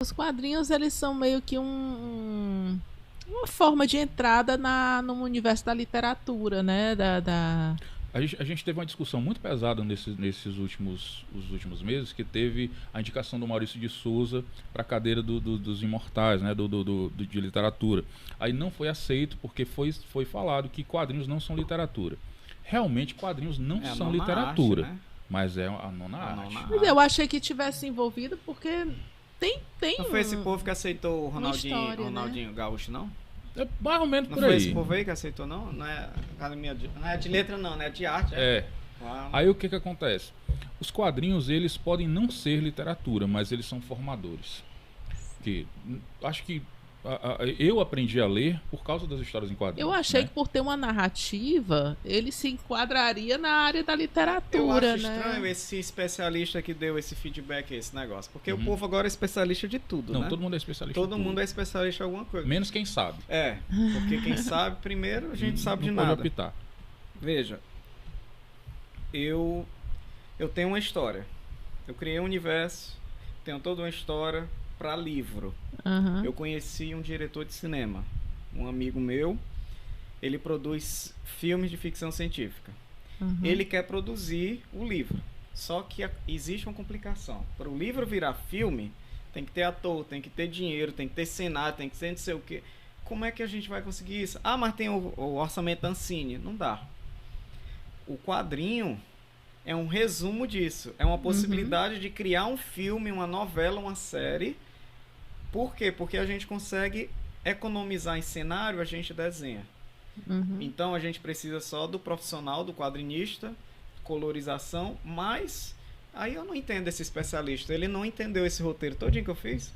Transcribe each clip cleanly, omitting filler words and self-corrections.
Os quadrinhos, eles são meio que uma forma de entrada no universo da literatura, né? A gente teve uma discussão muito pesada nesses últimos meses, que teve a indicação do Maurício de Souza para a cadeira dos imortais, né, de literatura. Aí não foi aceito porque foi falado que quadrinhos não são literatura. Realmente, quadrinhos não É a são nona arte, literatura, né? mas é a nona A arte. nona Mas eu arte. achei que tivesse envolvido porque tem Não foi esse povo que aceitou o uma história, né? Ronaldinho Gaúcho, não? É mais ou menos Não por foi esse aí. povo aí que aceitou, não? Não é academia de... Não é de letra, não, né? É de arte, É. Claro. Aí o que que acontece? Os quadrinhos, eles podem não ser literatura, mas eles são formadores. Que acho que eu aprendi a ler por causa das histórias em quadrinhos. Eu achei né? que por ter uma narrativa, ele se enquadraria na área da Eu literatura, acho né? estranho esse especialista que deu esse feedback a esse negócio. Porque Uhum. o povo agora é especialista de tudo, Não, né? todo mundo é especialista. Todo em tudo. mundo é especialista em alguma coisa. Menos quem sabe. É, porque quem sabe primeiro, a gente sabe de não nada. pode optar. Veja, eu tenho uma história. Eu criei um universo, tenho toda uma história para livro. Aham. Eu conheci um diretor de cinema, um amigo meu. Ele produz filmes de ficção científica. Ele quer produzir o livro. Só que existe uma complicação. Para o livro virar filme, tem que ter ator, tem que ter dinheiro, tem que ter cenário, tem que ser não sei o quê. Como é que a gente vai conseguir isso? Ah, mas tem o orçamento Ancine. Não dá. O quadrinho é um resumo disso. É uma possibilidade de criar um filme, uma novela, uma série. Por quê? Porque a gente consegue economizar em cenário, a gente desenha. Então a gente precisa só do profissional, do quadrinista, colorização, mas aí eu não entendo esse especialista. Ele não entendeu esse roteiro todinho que eu fiz.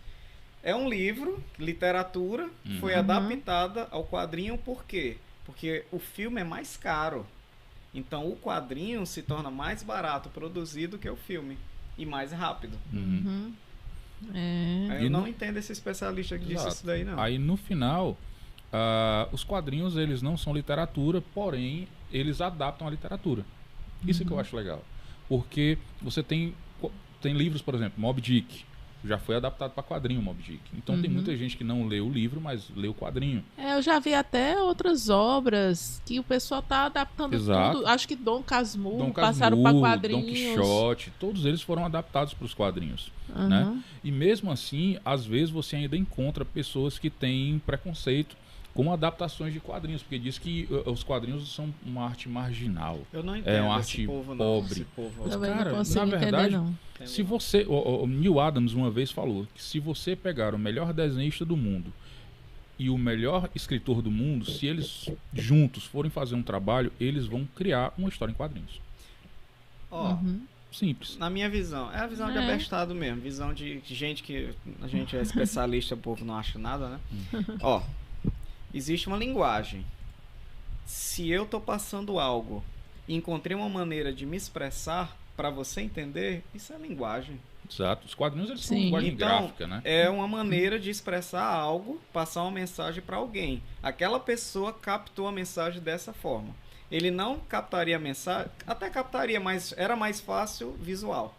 É um livro, literatura, foi adaptada ao quadrinho, por quê? Porque o filme é mais caro. Então o quadrinho se torna mais barato produzir do que o filme. E mais rápido. É. Aí eu não entendo esse especialista que disse Exato. isso daí, não. Aí no final, os quadrinhos, eles não são literatura, porém eles adaptam a literatura. Isso que eu acho legal. Porque você tem livros, por exemplo, Moby Dick. Já foi adaptado para quadrinho, Moby Dick. Então tem muita gente que não lê o livro, mas lê o quadrinho. É, eu já vi até outras obras que o pessoal tá adaptando Exato. tudo. Acho que Dom Casmurro Dom passaram para Casmurro, quadrinhos. Dom Quixote, todos eles foram adaptados para os quadrinhos. Né? E mesmo assim, às vezes você ainda encontra pessoas que têm preconceito com adaptações de quadrinhos, porque diz que os quadrinhos são uma arte marginal. Eu não É entendo uma esse arte povo, não. pobre. Esse povo, Também Cara, não consigo na entender, verdade, não. Se você, o Neil Adams uma vez falou que se você pegar o melhor desenhista do mundo e o melhor escritor do mundo, se eles juntos forem fazer um trabalho, eles vão criar uma história em quadrinhos. Ó, Simples. na minha visão, é a visão de abestado mesmo, visão de gente que a gente é especialista, o povo não acha nada, né? Ó, existe uma linguagem. Se eu tô passando algo e encontrei uma maneira de me expressar para você entender, isso é linguagem. Exato. Os quadrinhos, eles são Sim. linguagem Então, gráfica, né? é uma maneira de expressar algo, passar uma mensagem para alguém. Aquela pessoa captou a mensagem dessa forma. Ele não captaria a mensagem, até captaria, mas era mais fácil visual.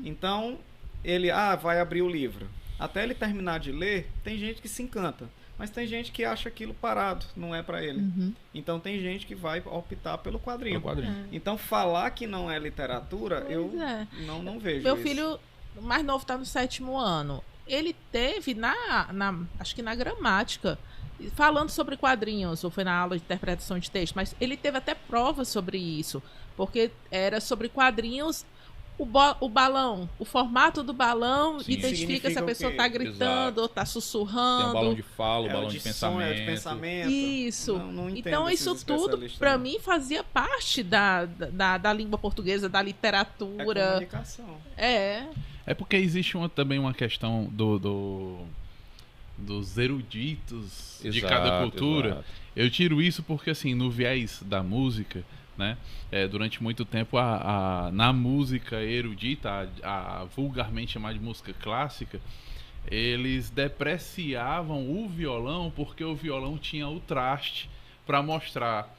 Então, ele vai abrir o livro. Até ele terminar de ler, tem gente que se encanta. Mas tem gente que acha aquilo parado, não é para ele. Então tem gente que vai optar pelo quadrinho. Pelo quadrinho. Então falar que não é literatura, Pois eu é. não vejo Meu isso. filho mais novo tá no 7º ano. Ele teve acho que na gramática, falando sobre quadrinhos, ou foi na aula de interpretação de texto, mas ele teve até prova sobre isso, porque era sobre quadrinhos. O balão, o formato do balão Sim. identifica se a Significa o pessoa quê? está gritando Exato. ou está Tem sussurrando. o balão de fala, o É balão o de de som, é o de pensamento. pensamento. Isso. Não entendo Então, esses isso tudo, especialistas, para não. mim, fazia parte da língua portuguesa, da É literatura. comunicação. É. É porque existe também uma questão dos eruditos de Exato, cada cultura. exato. Eu tiro isso porque, assim, no viés da música, né? Durante muito tempo, na música erudita, vulgarmente chamada de música clássica, eles depreciavam o violão porque o violão tinha o traste para mostrar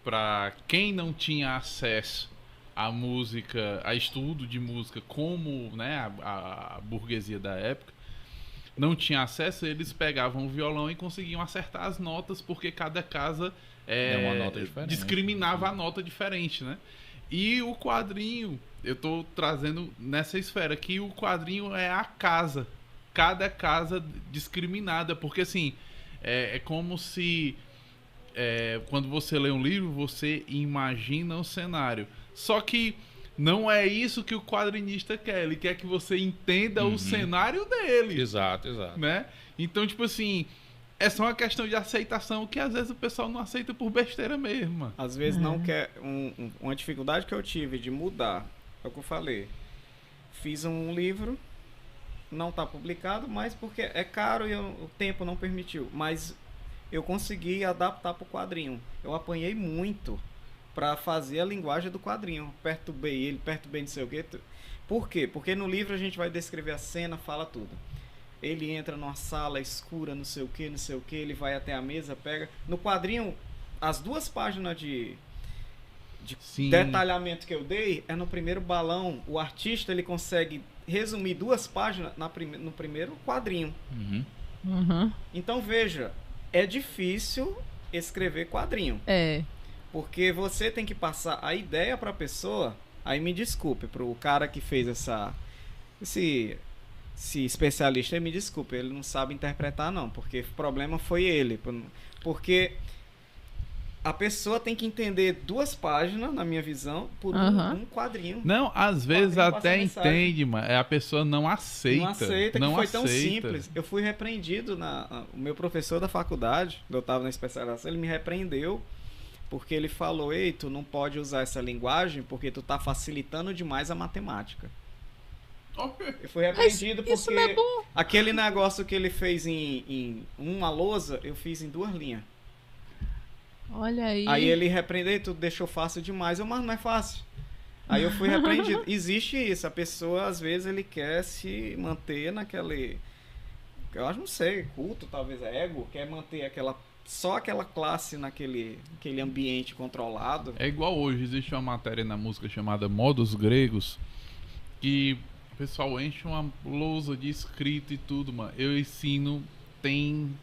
para quem não tinha acesso à música, a estudo de música, como, né, a burguesia da época, não tinha acesso, eles pegavam o violão e conseguiam acertar as notas, porque cada casa uma nota diferente. discriminava a nota diferente, né? E o quadrinho, eu tô trazendo nessa esfera que o quadrinho é a casa, cada casa discriminada, porque assim, é como se quando você lê um livro, você imagina o cenário, só que não é isso que o quadrinista quer, ele quer que você entenda o cenário dele. Exato. Né? Então, tipo assim, é só uma questão de aceitação que às vezes o pessoal não aceita por besteira mesmo. Às vezes não quer. Uma dificuldade que eu tive de mudar, é o que eu falei. Fiz um livro, não está publicado, mas porque é caro e o tempo não permitiu. Mas eu consegui adaptar para o quadrinho. Eu apanhei muito para fazer a linguagem do quadrinho. Perturbei não sei o quê. Por quê? Porque no livro a gente vai descrever a cena, fala tudo. Ele entra numa sala escura, não sei o que, ele vai até a mesa, pega. No quadrinho, as 2 páginas de detalhamento que eu dei é no primeiro balão. O artista ele consegue resumir 2 páginas no primeiro quadrinho. Então veja, é difícil escrever quadrinho. Porque você tem que passar a ideia para a pessoa. Aí me desculpe, pro cara que fez esse especialista, me desculpe, ele não sabe interpretar não, porque o problema foi ele. Porque a pessoa tem que entender 2 páginas, na minha visão, por um quadrinho. Não, às vezes até entende, mas a pessoa não aceita. Não aceita, que foi tão simples. Eu fui repreendido, o meu professor da faculdade, eu estava na especialização, ele me repreendeu, porque ele falou, ei, tu não pode usar essa linguagem porque tu tá facilitando demais a matemática. Eu fui repreendido porque não é bom. Aquele negócio que ele fez em uma lousa, eu fiz em 2 linhas. Olha aí. Aí ele repreendeu, tu deixou fácil demais. Mas não é fácil. Aí eu fui repreendido. Existe isso, a pessoa às vezes ele quer se manter naquele, eu acho, não sei, culto, talvez ego, quer manter só aquela classe naquele ambiente controlado. É igual hoje, existe uma matéria na música chamada Modos Gregos, que o pessoal enche uma lousa de escrita e tudo, mano. Eu ensino, tem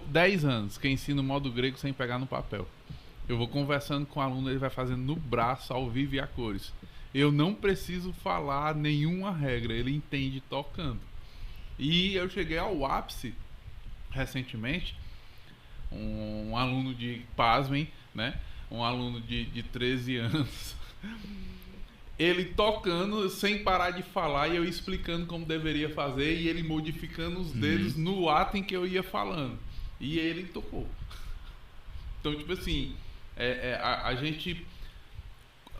10 anos que eu ensino modo grego sem pegar no papel. Eu vou conversando com o aluno, ele vai fazendo no braço, ao vivo e a cores. Eu não preciso falar nenhuma regra, ele entende tocando. E eu cheguei ao ápice recentemente. Um aluno de, pasmem, né? Um aluno de 13 anos. Ele tocando sem parar de falar e eu explicando como deveria fazer e ele modificando os dedos no ato em que eu ia falando. E ele tocou. Então, tipo assim, a gente...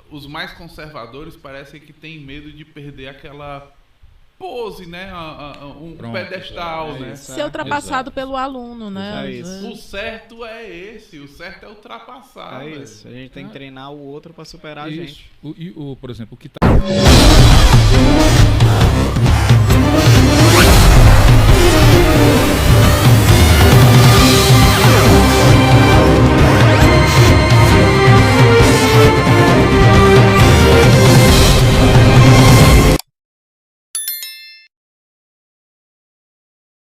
Os mais conservadores parecem que tem medo de perder aquela pose, né? Um pedestal, né? Ser ultrapassado pelo aluno, né? O certo é esse, o certo é ultrapassar. É isso, a gente tem que treinar o outro para superar a gente. Por exemplo, o que tá